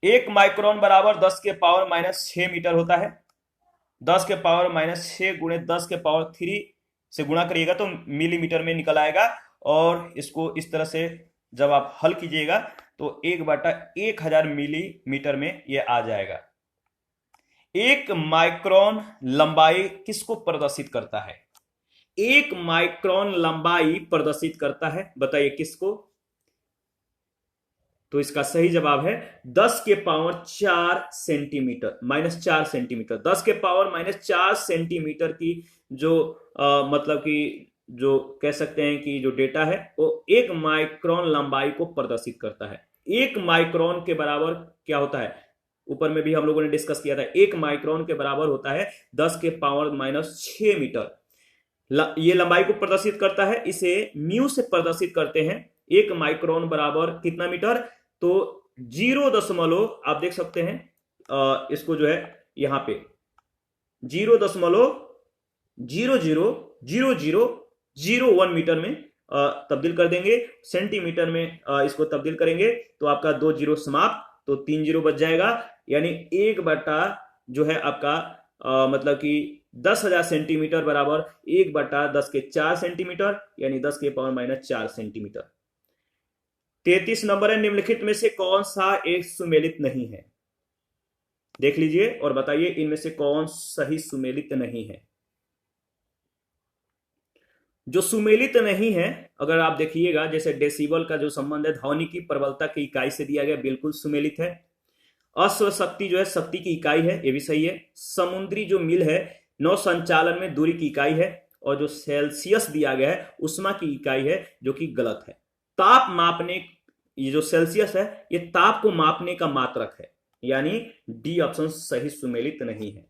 1 माइक्रोन बराबर 10 के पावर माइनस 6 मीटर होता है। 10 के पावर माइनस 6 गुणे 10 के पावर 3 से गुणा करिएगा तो मिलीमीटर में निकल आएगा, और इसको इस तरह से जब आप हल कीजिएगा तो 1/1000 मिलीमीटर में यह आ जाएगा। 1 माइक्रोन लंबाई किसको प्रदर्शित करता है, 1 माइक्रोन लंबाई प्रदर्शित करता है, बताइए किसको। तो इसका सही जवाब है 10 के पावर 4 सेंटीमीटर, माइनस 4 सेंटीमीटर। 10 के पावर माइनस 4 सेंटीमीटर की जो मतलब कि जो कह सकते हैं कि जो डेटा है वो 1 माइक्रोन लंबाई को प्रदर्शित करता है। 1 माइक्रोन के बराबर क्या होता है, ऊपर में भी हम लोगों ने डिस्कस किया था। 1 माइक्रोन के बराबर होता है 10 के पावर माइनस 6 मीटर। ये लंबाई को प्रदर्शित करता है, इसे म्यू से प्रदर्शित करते हैं। 1 माइक्रोन बराबर कितना मीटर, तो 0. आप देख सकते हैं इसको जो है यहां पे 0.000001 मीटर में तब्दील कर देंगे। सेंटीमीटर में इसको तब्दील करेंगे तो आपका 2 जीरो समाप्त, तो 3 जीरो बच जाएगा। यानी 1 जो है आपका मतलब कि 10,000 सेंटीमीटर बराबर 1/10 के 4 सेंटीमीटर, यानी 10 के पावर माइनस 4 सेंटीमीटर। 33 नंबर है, निम्नलिखित में से कौन सा एक सुमेलित नहीं है। देख लीजिए और बताइए इनमें से कौन सही सुमेलित नहीं है। जो सुमेलित नहीं है, अगर आप देखिएगा जैसे डेसिबल का जो संबंध है ध्वनि की प्रबलता की इकाई से दिया गया, बिल्कुल सुमेलित है। अश्व शक्ति जो है शक्ति की इकाई है, ये भी सही है। समुद्री जो मील है नौ संचालन में दूरी की इकाई है। और जो सेल्सियस दिया गया है उष्मा की इकाई है, जो कि गलत है। ताप मापने, ये जो सेल्सियस है ये ताप को मापने का मात्रक है, यानी डी ऑप्शन सही सुमेलित नहीं है।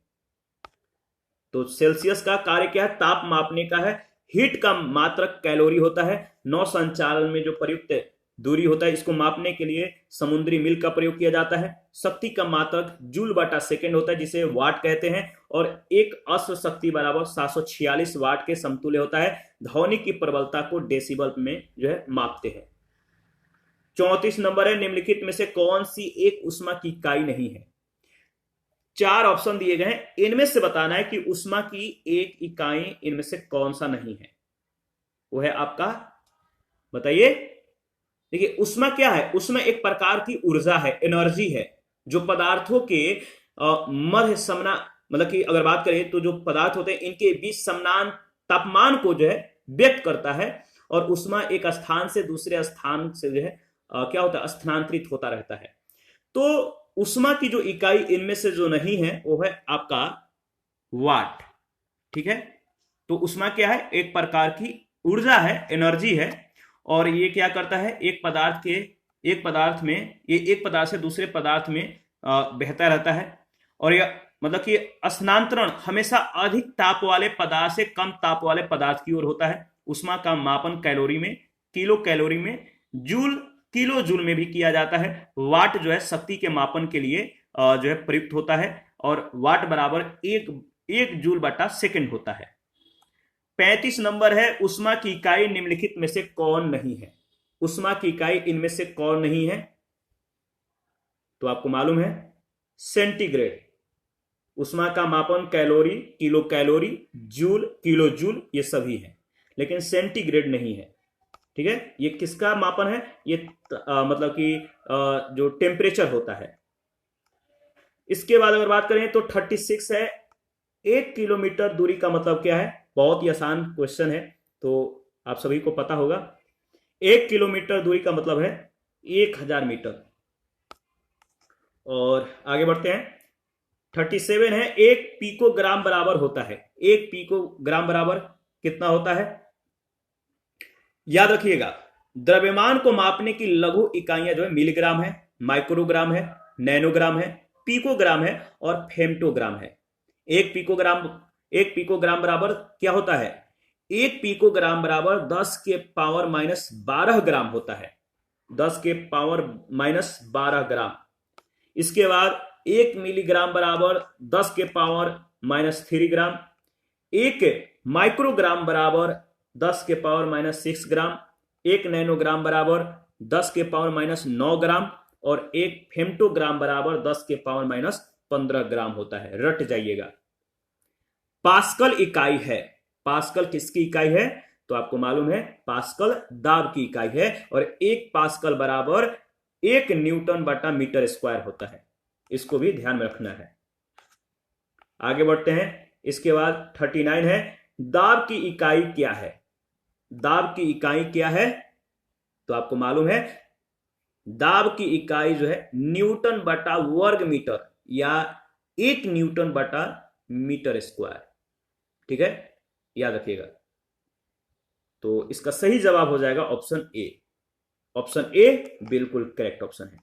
तो सेल्सियस का कार्य क्या है? ताप मापने का है। हीट का मात्रक कैलोरी होता है। नौ संचालन में जो प्रयुक्त दूरी होता है इसको मापने के लिए समुद्री मील का प्रयोग किया जाता है। शक्ति का मात्रक जूल बटा सेकेंड होता है, जिसे वाट कहते हैं। और एक अश्व शक्ति बराबर 746 वाट के समतुल्य होता है। ध्वनि की प्रबलता को डेसिबल में जो है मापते हैं। 34 नंबर है, निम्नलिखित में से कौन सी एक ऊष्मा की इकाई नहीं है? 4 ऑप्शन दिए गए हैं, इनमें से बताना है कि ऊष्मा की एक इकाई इनमें से कौन सा नहीं है। वो है आपका, बताइए। देखिए ऊष्मा क्या है? ऊष्मा एक प्रकार की ऊर्जा है, एनर्जी है, जो पदार्थों के मध्य समना, मतलब कि अगर बात करें तो जो पदार्थ होते हैं इनके बीच समान तापमान को जो है व्यक्त करता है। और ऊष्मा एक स्थान से दूसरे स्थान से जो है क्या होता है, स्थानांतरित होता रहता है। तो ऊष्मा की जो इकाई इनमें से जो नहीं है वो है आपका वाट। ठीक है, तो ऊष्मा क्या है? एक प्रकार की ऊर्जा है, एनर्जी है। और ये क्या करता है, एक पदार्थ से दूसरे पदार्थ में बहता रहता है। और यह मतलब कि स्थानांतरण हमेशा अधिक ताप वाले पदार्थ से कम ताप वाले पदार्थ की ओर होता है। ऊष्मा का मापन कैलोरी में, किलो कैलोरी में, जूल किलो जूल में भी किया जाता है। वाट जो है शक्ति के मापन के लिए जो है प्रयुक्त होता है। और वाट बराबर एक जूल बटा सेकेंड होता है। 35 नंबर है, ऊष्मा की इकाई निम्नलिखित में से कौन नहीं है? ऊष्मा की इकाई इनमें से कौन नहीं है? तो आपको मालूम है सेंटीग्रेड। ऊष्मा का मापन calorie, kilo calorie, joule, kilo joule, ये सभी है, लेकिन सेंटीग्रेड नहीं है। ठीक है, ये किसका मापन है? ये मतलब कि जो टेम्परेचर होता है। इसके बाद अगर बात करें तो 36 है, 1 किलोमीटर दूरी का मतलब क्या है? बहुत ही आसान क्वेश्चन है, तो आप सभी को पता होगा। 1 किलोमीटर दूरी का मतलब है 1000 मीटर। और आगे बढ़ते हैं, 37 है, 1 पिकोग्राम बराबर होता है। 1 पिकोग्राम बराबर कितना होता है? याद रखिएगा, द्रव्यमान को मापने की लघु इकाइयां जो है मिलीग्राम है, माइक्रोग्राम है, नैनोग्राम है, पिकोग्राम है और फेम्टोग्राम है। 1 पिकोग्राम बराबर क्या होता है? 1 पिकोग्राम बराबर 10 के पावर माइनस 12 ग्राम होता है। 10 के पावर माइनस 12 ग्राम। इसके बाद 1 मिलीग्राम बराबर 10 के पावर माइनस 3 ग्राम। 1 माइक्रोग्राम बराबर 10 के पावर माइनस 6 ग्राम। 1 नैनोग्राम बराबर 10 के पावर माइनस 9 ग्राम। और 1 फेम्टोग्राम बराबर 10 के पावर माइनस 15 ग्राम होता है। रट जाइएगा। पास्कल इकाई है। पास्कल किसकी इकाई है? तो आपको मालूम है पास्कल दाब की इकाई है। और 1 पास्कल बराबर 1 न्यूटन बटा मीटर स्क्वायर होता है। इसको भी ध्यान में रखना है। आगे बढ़ते हैं। इसके बाद 39 है, दाब की इकाई क्या है? दाब की इकाई क्या है? तो आपको मालूम है दाब की इकाई जो है न्यूटन बटा वर्ग मीटर या 1 न्यूटन बटा मीटर स्क्वायर। ठीक है, याद रखिएगा। तो इसका सही जवाब हो जाएगा ऑप्शन ए। ऑप्शन ए बिल्कुल करेक्ट ऑप्शन है।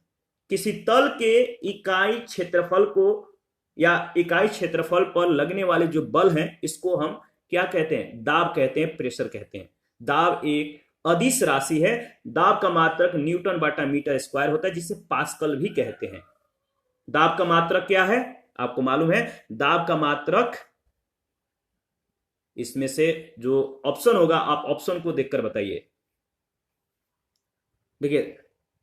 किसी तल के इकाई क्षेत्रफल को या इकाई क्षेत्रफल पर लगने वाले जो बल हैं इसको हम क्या कहते हैं? दाब कहते हैं, प्रेशर कहते हैं। दाब एक अदिश राशि है। दाब का मात्रक न्यूटन बटा मीटर स्क्वायर होता है, जिसे पास्कल भी कहते हैं। दाब का मात्रक क्या है? आपको मालूम है दाब का मात्रक, इसमें से जो ऑप्शन होगा आप ऑप्शन को देखकर बताइए। देखिए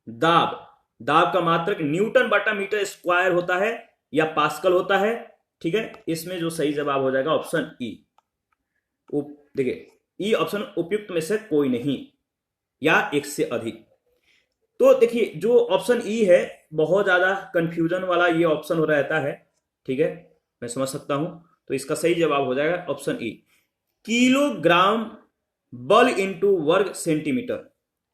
दाब का मात्रक न्यूटन बटा मीटर स्क्वायर होता है या पास्कल होता है। ठीक है, इसमें जो सही जवाब हो जाएगा ऑप्शन ई। देखिए ई ऑप्शन उपयुक्त में से कोई नहीं या एक से अधिक। तो देखिए जो ऑप्शन ई है बहुत ज्यादा कंफ्यूजन वाला ये ऑप्शन हो रहता है। ठीक है, मैं समझ सकता हूं। तो इसका सही जवाब हो जाएगा ऑप्शन ई। किलोग्राम बल इंटू वर्ग सेंटीमीटर,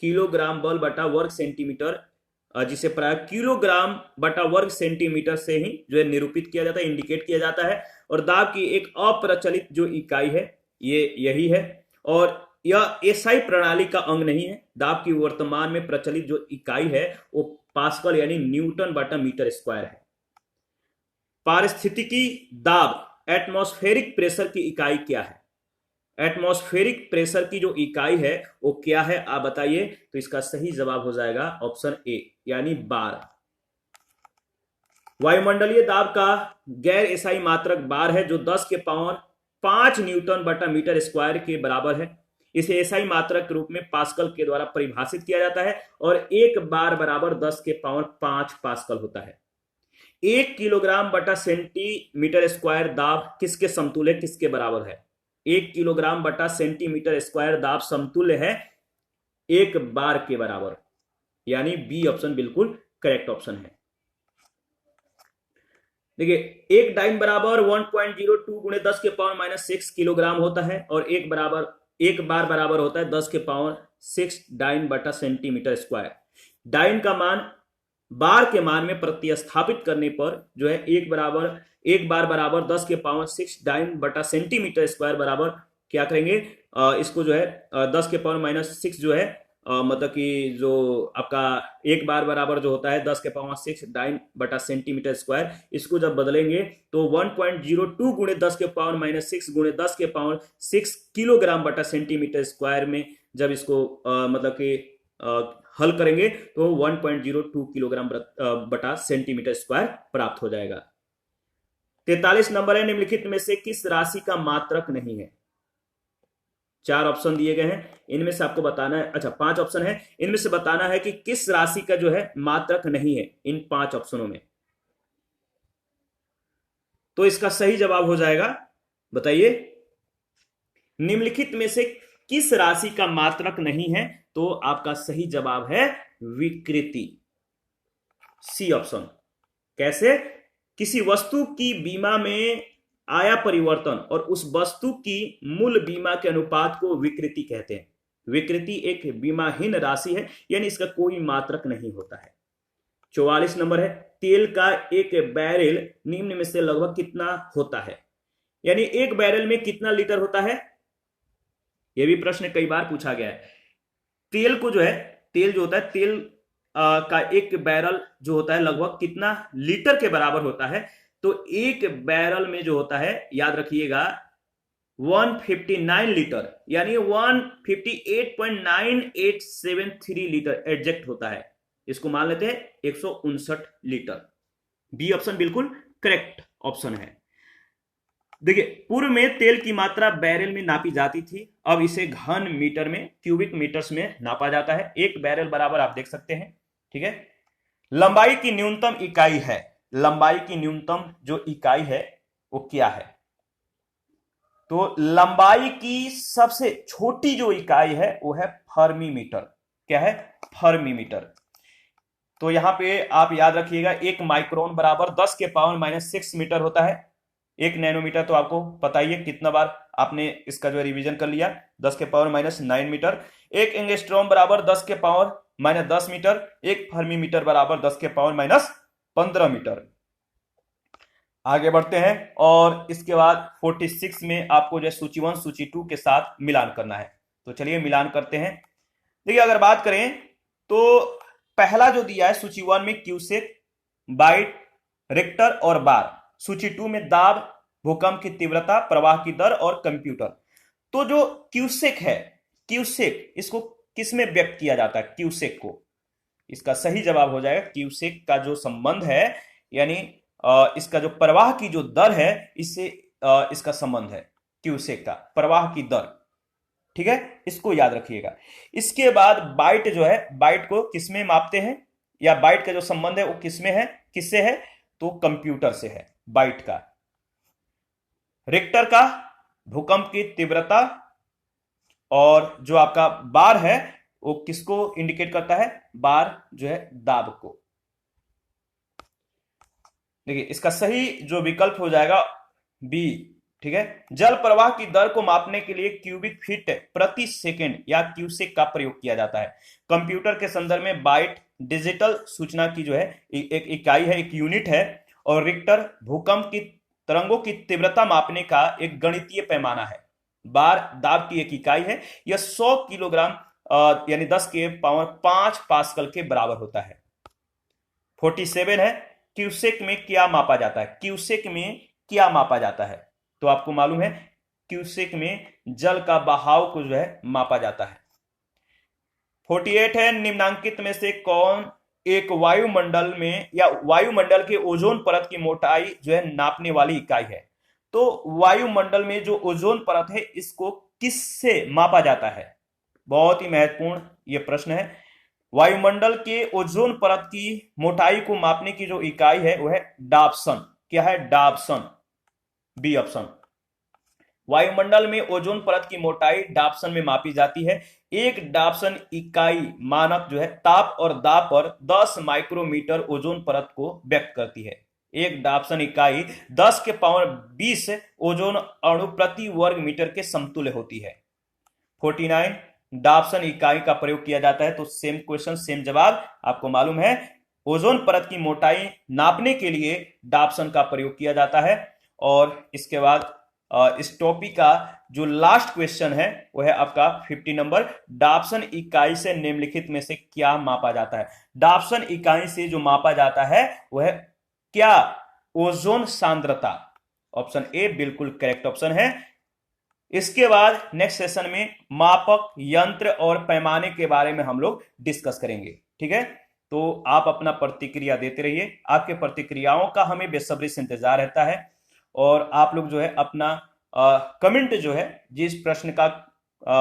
किलोग्राम बल बटा वर्ग सेंटीमीटर, जिसे प्राय किलोग्राम बटा वर्ग सेंटीमीटर से ही जो है निरूपित किया जाता है, इंडिकेट किया जाता है। और दाब की एक अप्रचलित जो इकाई है ये यही है, और यह एसआई प्रणाली का अंग नहीं है। दाब की वर्तमान में प्रचलित जो इकाई है वो पास्कल यानी न्यूटन बटा मीटर स्क्वायर है। पारिस्थितिकी दाब, एटमॉस्फेरिक प्रेशर की इकाई क्या है? एटमॉस्फेरिक प्रेशर की जो इकाई है वो क्या है आप बताइए। तो इसका सही जवाब हो जाएगा ऑप्शन ए यानी बार। वायुमंडलीय दाब का गैर एसआई मात्रक बार है, जो 10 के पावर 5 न्यूटन बटा मीटर स्क्वायर के बराबर है। इसे एसआई मात्रक के रूप में पास्कल के द्वारा परिभाषित किया जाता है, और एक बार बराबर 10 के पावर 5 पास्कल होता है। 1 किलोग्राम बटा सेंटीमीटर स्क्वायर दाब किसके समतुल्य, किसके बराबर है? 1 किलोग्राम बटा सेंटीमीटर स्क्वायर दाब समतुल्य है 1 बार के बराबर, यानी बी ऑप्शन बिल्कुल करेक्ट ऑप्शन है। देखिए, एक डाइन बराबर 1.02 गुणे 10 के पावर माइनस 6 किलोग्राम होता है, और एक बार बराबर होता है 10 के पावर 6 डाइन बटा सेंटीमीटर स्क्वायर। डाइन का मान बार के मान में प्रतिस्थापित करने पर जो है एक बार बराबर 10 के पावर 6 डाइन बटा सेंटीमीटर स्क्वायर बराबर क्या करेंगे, इसको जो है 10 के पावर माइनस 6 जो है मतलब कि जो आपका एक बार बराबर जो होता है 10 के पावर 6 डाइन बटा सेंटीमीटर स्क्वायर, इसको जब बदलेंगे तो 1.02 गुणे 10 के पावर माइनस 6 गुणे 10 के पावर 6 किलोग्राम बटा सेंटीमीटर स्क्वायर में जब इसको मतलब कि हल करेंगे तो 1.02 किलोग्राम बटा सेंटीमीटर स्क्वायर प्राप्त हो जाएगा। 43 नंबर है, निम्नलिखित में से किस राशि का मात्रक नहीं है? 4 ऑप्शन दिए गए हैं, इनमें से आपको बताना है, अच्छा 5 ऑप्शन है, इनमें से बताना है कि किस राशि का जो है मात्रक नहीं है इन 5 ऑप्शनों में। तो इसका सही जवाब हो जाएगा, बताइए, निम्नलिखित में से किस राशि का मात्रक नहीं है? तो आपका सही जवाब है विकृति, सी ऑप्शन। कैसे? किसी वस्तु की बीमा में आया परिवर्तन और उस वस्तु की मूल बीमा के अनुपात को विकृति कहते हैं। विकृति एक बीमाहीन राशि है, यानी इसका कोई मात्रक नहीं होता है। 44 नंबर है, तेल का एक बैरल निम्न में से लगभग कितना होता है? यानी एक बैरल में कितना लीटर होता है, यह भी प्रश्न कई बार पूछा गया है। तेल को जो है, तेल जो होता है, तेल का एक बैरल जो होता है लगभग कितना लीटर के बराबर होता है? तो एक बैरल में जो होता है, याद रखिएगा, 159 लीटर यानी 158.9873 लीटर एग्जैक्ट होता है। इसको मान लेते हैं 159 लीटर। बी ऑप्शन बिल्कुल करेक्ट ऑप्शन है। देखिए, पूर्व में तेल की मात्रा बैरल में नापी जाती थी, अब इसे घन मीटर में, क्यूबिक मीटर्स में नापा जाता है। एक बैरल बराबर आप देख सकते हैं, ठीक है। लंबाई की न्यूनतम इकाई है, लंबाई की न्यूनतम जो इकाई है वो क्या है? तो लंबाई की सबसे छोटी जो इकाई है वो है फर्मी मीटर। क्या है? Fermi metre. तो यहां पे आप याद रखिएगा, एक माइक्रोन बराबर 10 के पावर माइनस 6 मीटर होता है। एक नैनोमीटर तो आपको पता ही है, कितना बार आपने इसका जो रिवीजन कर लिया, 10 के पावर माइनस 9 मीटर। एक एंगस्ट्रॉम बराबर 10 के पावर माइनस 10 मीटर। एक फर्मी मीटर बराबर 10 के पावर माइनस 15 मीटर। आगे बढ़ते हैं, और इसके बाद 46 में आपको जो सूची 1 सूची 2 के साथ मिलान करना है। तो चलिए मिलान करते हैं। देखिए, अगर बात करें तो पहला जो दिया है सूची 1 में क्यूसेक, बाइट, रिक्टर और बार। सूची 2 में दाब, भूकंप की तीव्रता, प्रवाह की दर और कंप्यूटर। तो जो क्यूसेक है, क्यूसेक इसको किस में व्यक्त किया जाता है? क्यूसेक को, इसका सही जवाब हो जाएगा क्यूसेक का जो संबंध है, यानी इसका जो प्रवाह की जो दर है, इससे इसका संबंध है क्यूसेक का, प्रवाह की दर, ठीक है, इसको याद रखिएगा। इसके बाद बाइट जो है, बाइट को किसमें मापते हैं, या बाइट का जो संबंध है वो किसमें है, किससे है? तो कंप्यूटर से है, बाइट का। रिक्टर का भूकंप की तीव्रता, और जो आपका बार है वो किसको इंडिकेट करता है? बार जो है दाब को। देखिए, इसका सही जो विकल्प हो जाएगा बी, ठीक है। जल प्रवाह की दर को मापने के लिए क्यूबिक फीट प्रति सेकंड या क्यूसेक का प्रयोग किया जाता है। कंप्यूटर के संदर्भ में बाइट डिजिटल सूचना की जो है एक इकाई है, एक यूनिट है। और रिक्टर भूकंप की तरंगों की तीव्रता मापने का एक गणितीय पैमाना है। बार दाब की एक इकाई है। यह 100 किलोग्राम यानी 10 के पावर 5 पास्कल के बराबर होता है। 47 है, क्यूसेक में क्या मापा जाता है। क्यूसेक में क्या मापा जाता है, तो आपको मालूम है क्यूसेक में जल का बहाव को जो है मापा जाता है। 48 है, निम्नांकित में से कौन एक वायुमंडल में या वायुमंडल के ओजोन परत की मोटाई जो है नापने वाली इकाई है। तो वायुमंडल में जो ओजोन परत है इसको किससे मापा जाता है, बहुत ही महत्वपूर्ण यह प्रश्न है। वायुमंडल के ओजोन परत की मोटाई को मापने की जो इकाई है वह है डाप्सन। क्या है, डाप्सन, बी ऑप्शन। वायुमंडल में ओजोन परत की मोटाई डाप्सन में मापी जाती है। एक डाप्सन इकाई मानक जो है ताप और दाब पर 10 माइक्रोमीटर ओजोन परत को व्यक्त करती है। एक डाप्सन इकाई 10 के पावर 20 ओजोन अणु प्रति वर्ग मीटर के समतुल्य होती है। 49 डाप्सन इकाई का प्रयोग किया जाता है। तो सेम क्वेश्चन सेम जवाब, आपको मालूम है ओजोन परत की मोटाई नापने के लिए डाप्सन का प्रयोग किया जाता है। और इसके बाद इस टॉपिक का जो लास्ट क्वेश्चन है वह है आपका 50 नंबर। डाप्सन इकाई से निम्नलिखित में से क्या मापा जाता है। डाप्सन इकाई से जो मापा जाता है वह क्या, ओजोन सांद्रता। ऑप्शन ए बिल्कुल करेक्ट ऑप्शन है। इसके बाद नेक्स्ट सेशन में मापक यंत्र और पैमाने के बारे में हम लोग डिस्कस करेंगे। ठीक है, तो आप अपना प्रतिक्रिया देते रहिए। आपके प्रतिक्रियाओं का हमें बेसब्री से इंतजार रहता है। और आप लोग जो है अपना कमेंट जो है जिस प्रश्न का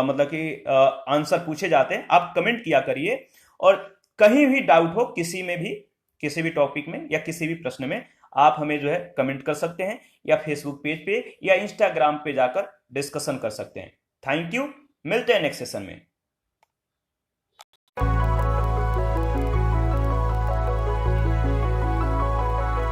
मतलब कि आंसर पूछे जाते हैं आप कमेंट किया करिए। और कहीं भी डाउट हो किसी में भी, किसी भी टॉपिक में या किसी भी प्रश्न में, आप हमें जो है कमेंट कर सकते हैं या फेसबुक पेज पे या इंस्टाग्राम पे जाकर डिस्कशन कर सकते हैं। थैंक यू, मिलते हैं नेक्स्ट सेशन में।